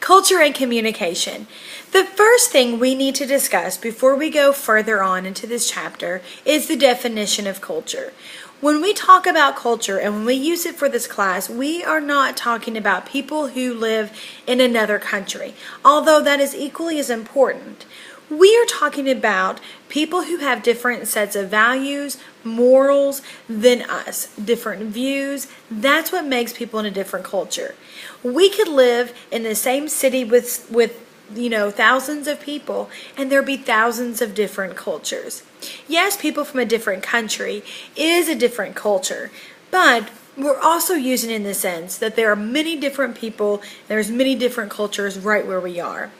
Culture and communication. The first thing we need to discuss before we go further on into this chapter is the definition of culture. When we talk about culture and when we use it for this class, we are not talking about people who live in another country, although that is equally as important. We are talking about people who have different sets of values, morals than us, different views. That's what makes people in a different culture. We could live in the same city with thousands of people, and there be thousands of different cultures. Yes, people from a different country is a different culture, but we're also using it in the sense that there are many different people, there's many different cultures right where we are.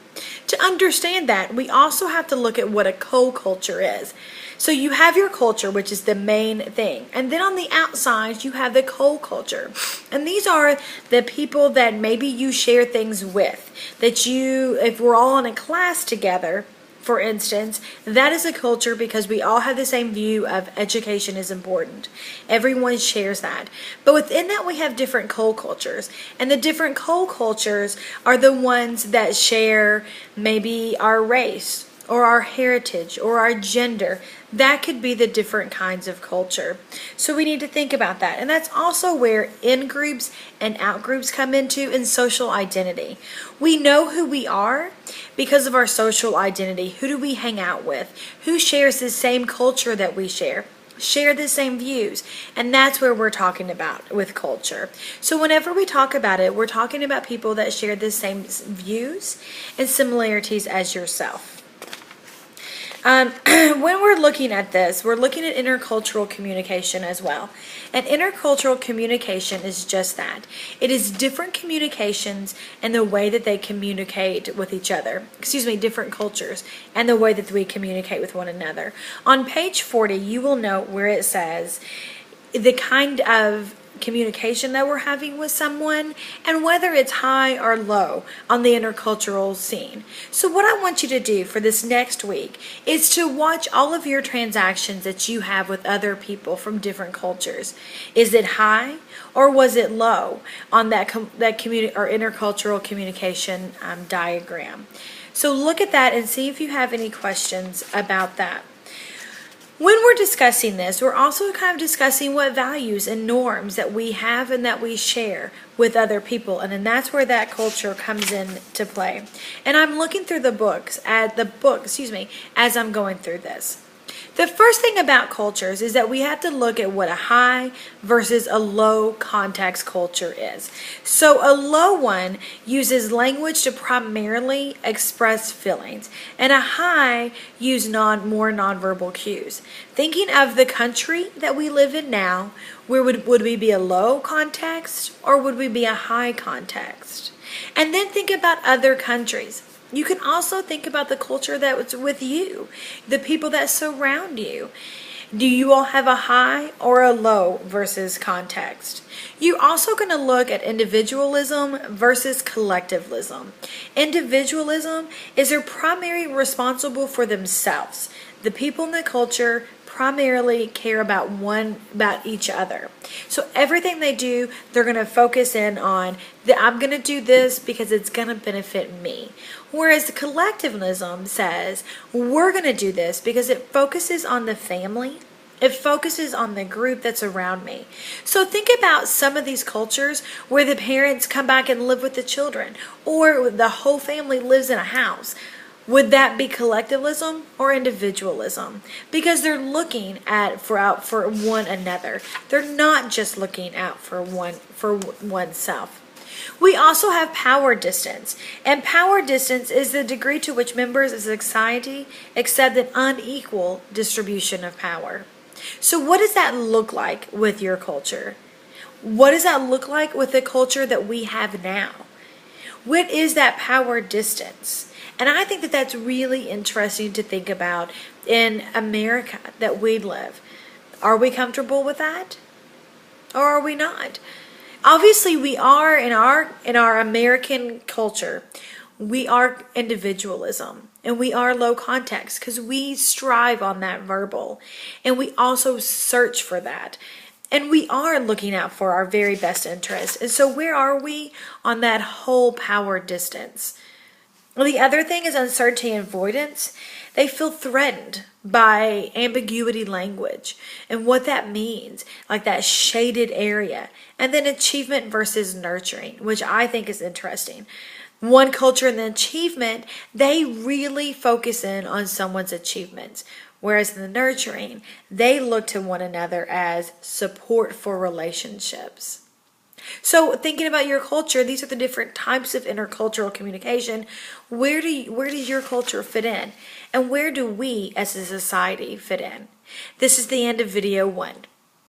To understand that, we also have to look at what a co-culture is. So you have your culture, which is the main thing. And then on the outside, you have the co-culture. And these are the people that maybe you share things with. If we're all in a class together, for instance, that is a culture because we all have the same view of education is important. Everyone shares that. But within that, we have different co-cultures. And the different co-cultures are the ones that share maybe our race or our heritage or our gender. That could be the different kinds of culture. So we need to think about that. And that's also where in-groups and out-groups come into in social identity. We know who we are because of our social identity. Who do we hang out with? Who shares the same culture that we share the same views? And that's where we're talking about with culture. So whenever we talk about it, we're talking about people that share the same views and similarities as yourself. When we're looking at this, we're looking at intercultural communication as well. And intercultural communication is just that. It is different communications and the way that they communicate with each other. Different cultures and the way that we communicate with one another. On page 40, you will note where it says the kind of communication that we're having with someone and whether it's high or low on the intercultural scene. So what I want you to do for this next week is to watch all of your transactions that you have with other people from different cultures. Is it high or was it low on that intercultural communication diagram? So look at that and see if you have any questions about that. When we're discussing this, we're also kind of discussing what values and norms that we have and that we share with other people. And then that's where that culture comes into play. And I'm looking through the books, as I'm going through this. The first thing about cultures is that we have to look at what a high versus a low context culture is. So a low one uses language to primarily express feelings, and a high uses more nonverbal cues. Thinking of the country that we live in now, where would we be a low context or would we be a high context? And then think about other countries. You can also think about the culture that's with you, the people that surround you. Do you all have a high or a low versus context? You're also going to look at individualism versus collectivism. Individualism is they're primarily responsible for themselves. The people in the culture primarily care about each other. So everything they do, they're going to focus in on I'm going to do this because it's going to benefit me. Whereas the collectivism says we're going to do this because it focuses on the family. It focuses on the group that's around me. So think about some of these cultures where the parents come back and live with the children, or the whole family lives in a house. Would that be collectivism or individualism? Because they're looking out for one another. They're not just looking out for oneself. We also have power distance. And power distance is the degree to which members of society accept an unequal distribution of power. So what does that look like with your culture? What does that look like with the culture that we have now? What is that power distance? And I think that that's really interesting to think about in America that we live. Are we comfortable with that? Or are we not? Obviously, we are in our American culture. We are individualism and we are low context because we strive on that verbal and we also search for that. And we are looking out for our very best interests. And so where are we on that whole power distance? Well, the other thing is uncertainty and avoidance. They feel threatened by ambiguity language and what that means, like that shaded area. And then achievement versus nurturing, which I think is interesting. One culture in the achievement, they really focus in on someone's achievements. Whereas in the nurturing, they look to one another as support for relationships. So thinking about your culture, these are the different types of intercultural communication. Where does your culture fit in? And where do we as a society fit in? This is the end of video 1.